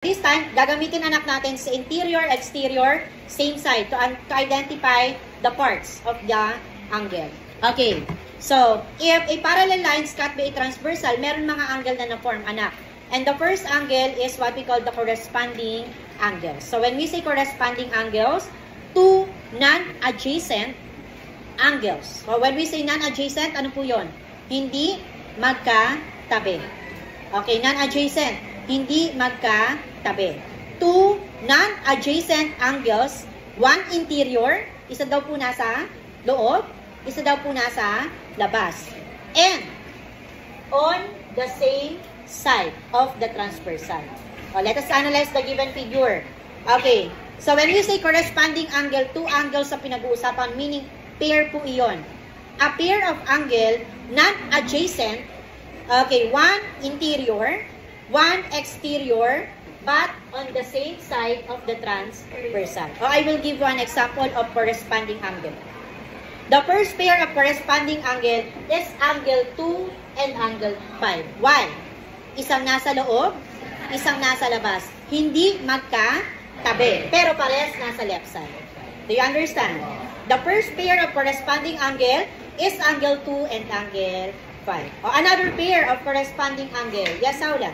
This time, gagamitin anak natin sa interior, exterior, same side to identify the parts of the angle. Okay. So, if a parallel lines cut by a transversal, meron mga angle na na-form, anak. And the first angle is what we call the corresponding angle. So, when we say corresponding angles, two non-adjacent angles. So, when we say non-adjacent, ano po yun? Hindi magkatabi. Okay, non-adjacent. Hindi magkatabi. Two non-adjacent angles, one interior, isa daw po nasa loob, isa daw po nasa labas. And on the same side of the transversal. Let us analyze the given figure. Okay, so when we say corresponding angle, two angles sa pinag-uusapan, meaning pair po iyon. A pair of angle, non-adjacent, okay, one interior, one exterior, but on the same side of the transversal. I will give you an example of corresponding angle. The first pair of corresponding angle is angle 2 and angle 5. Why? Isang nasa loob, isang nasa labas. Hindi magkatabi, pero parehas nasa left side. Do you understand? The first pair of corresponding angle is angle 2 and angle 5. Another pair of corresponding angle. Yes, Saula?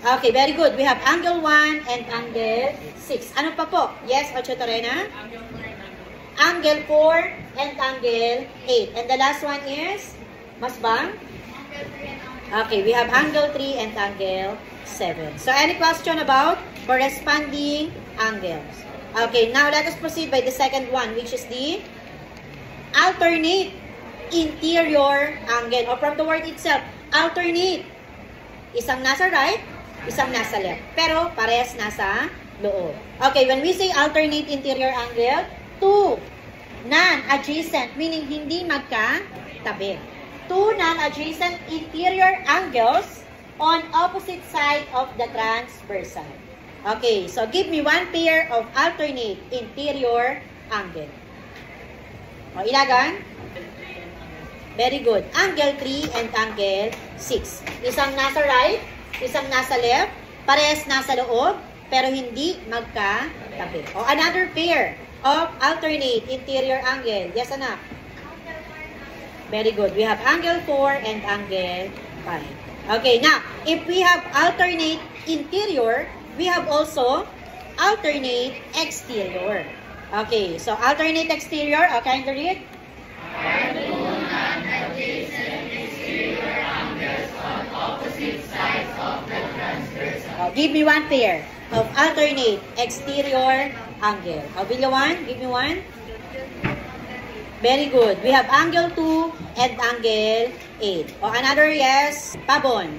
Okay, very good. We have angle 1 and angle 6. Ano pa po? Yes, Ocho Torena? Angle 4 and angle 8. And the last one is? Masbang? Okay, we have angle 3 and angle 7. So, any question about corresponding angles? Okay, now let us proceed by the second one, which is the alternate interior angle. Or from the word itself, alternate. Isang nasa right, isang nasa left. Pero parehas nasa loob. Okay, when we say alternate interior angle, two non-adjacent, meaning hindi magkatabi. Two non-adjacent interior angles on opposite side of the transversal. Okay, so give me one pair of alternate interior angle. Ilagan? Very good. Angle 3 and angle 6. Isang nasa right, isang nasa left, parehas nasa loob, pero hindi magkatabi. Another pair of alternate interior angle. Yes, anak? Very good. We have angle 4 and angle 5. Okay, now, if we have alternate interior, we have also alternate exterior. Okay, so alternate exterior, can you read? Give me one pair of alternate exterior angle. Will you one? Give me one. Very good. We have angle 2 and angle 8. Another, yes, Pabon.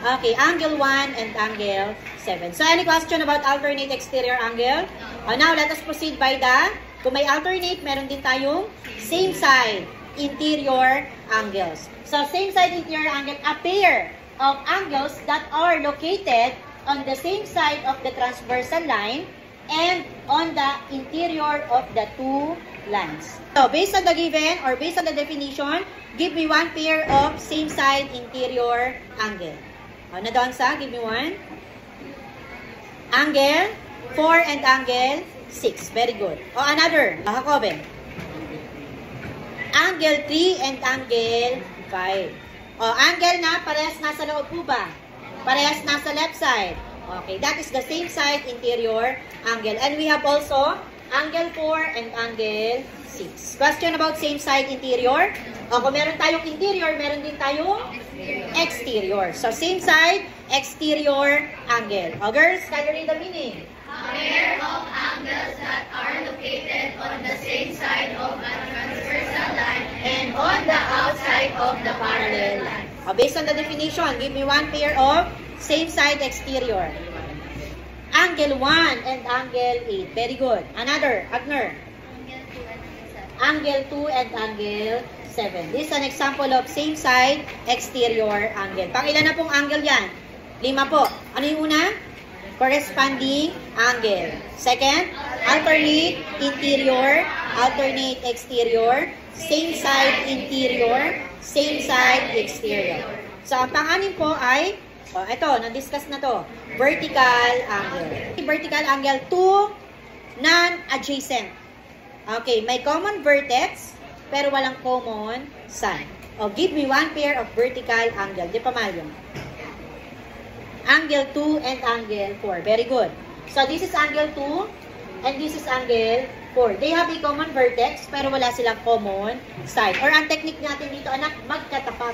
Okay, angle 1 and angle 7. So, any question about alternate exterior angle? Now, let us proceed by the, kung may alternate, meron din tayong same side interior angles. So, same side interior angle, a pair of angles that are located on the same side of the transversal line and on the interior of the two lines. So, based on the given or based on the definition, give me one pair of same side interior angle. Nadonsa, give me one. Angle 4 and angle 6. Very good. Another. Jacoben. Angle 3 and angle 5. Angle na, parehas nasa loob po ba? Parehas nasa left side. Okay, that is the same side interior angle. And we have also angle 4 and angle 6. Question about same side interior. Kung meron tayong interior, meron din tayong exterior. So, same side, exterior angle. Girls, can you read the meaning? A pair of angles that are located on the same side of a transversal line and on the outside of the parallel line. Based on the definition, give me one pair of same side exterior. Angle 1 and angle 8. Very good. Another, Agner. Angle 2 and angle 7. This is an example of same side exterior angle. Pangilan na pong angle yan? 5 po. Ano yung una? Corresponding angle. Second, alternate interior, alternate exterior, same side interior, same side exterior. So, ang pang-anim po ay O, ito, na-discuss na to. Vertical angle. Vertical angle, two non-adjacent. Okay, may common vertex, pero walang common side. O, give me one pair of vertical angle. Di pa mahal yun. Angle 2 and angle 4. Very good. So, this is angle 2 and this is angle 4. They have a common vertex, pero wala silang common side. Or ang technique natin dito, anak, magkatapat.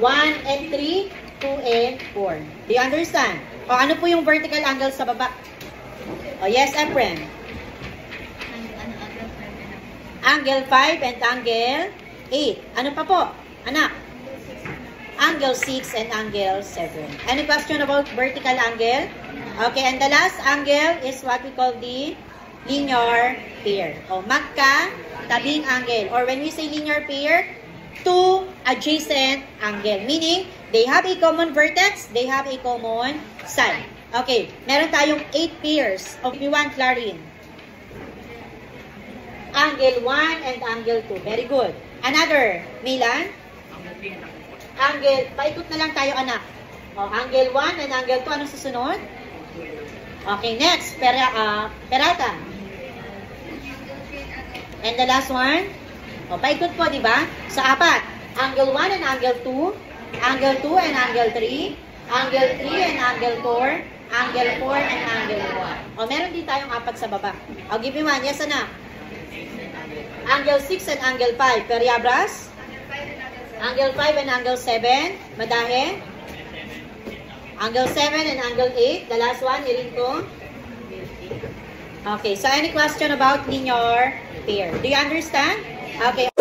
1 and 3, 2 and 4. Do you understand? O, ano po yung vertical angle sa baba? O, yes, Efren. Angle 5 and angle 8. Ano pa po? Anak? Angle 6 and angle 7. Any question about vertical angle? Okay, and the last angle is what we call the linear pair. O, magka-tabing angle. Or when we say linear pair, two adjacent angle. Meaning, they have a common vertex, they have a common side. Okay, meron tayong 8 pairs. If you want, Clarin. Angle 1 and angle 2. Very good. Another, Milan? Angle, paikot na lang tayo, anak. O, angle 1 and angle 2. Anong susunod? Okay, next. Perata. And the last one? O, paikot po, di ba? Sa apat. Angle 1 and angle 2. Angle 2 and angle 3. Angle 3 and angle 4. Angle 4 and angle 1. O, meron din tayong apat sa baba. O, give me one. Yes, anak. Angle 6 and angle 5. Periabras? Angle 5 and angle 7. Madahe? Angle 7 and angle 8. The last one, Irinko. Okay, so any question about linear pair? Do you understand? Okay.